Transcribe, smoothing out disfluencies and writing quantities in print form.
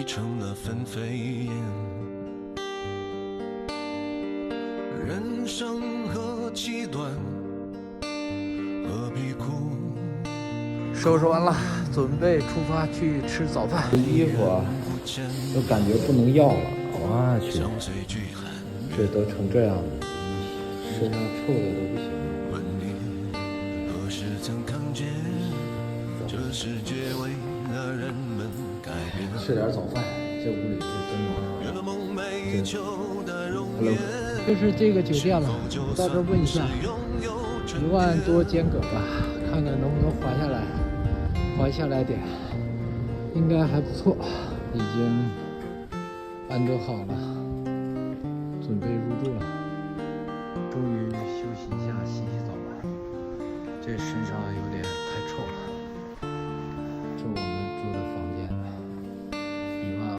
成了纷飞燕。人生何其短，何必苦。收拾完了，准备出发去吃早饭。衣服啊，都感觉不能要了。我去，这都成这样了，身上臭的都不行了。问你何时曾看见，这世界为了人们改变。吃点早饭，这屋里是真的。Hello，就是这个酒店了，到这儿问一下，1万多间隔吧，看看能不能还下来，还下来点，应该还不错，已经安顿好了，准备入住了。终于休息一下，洗洗澡吧，这身上有点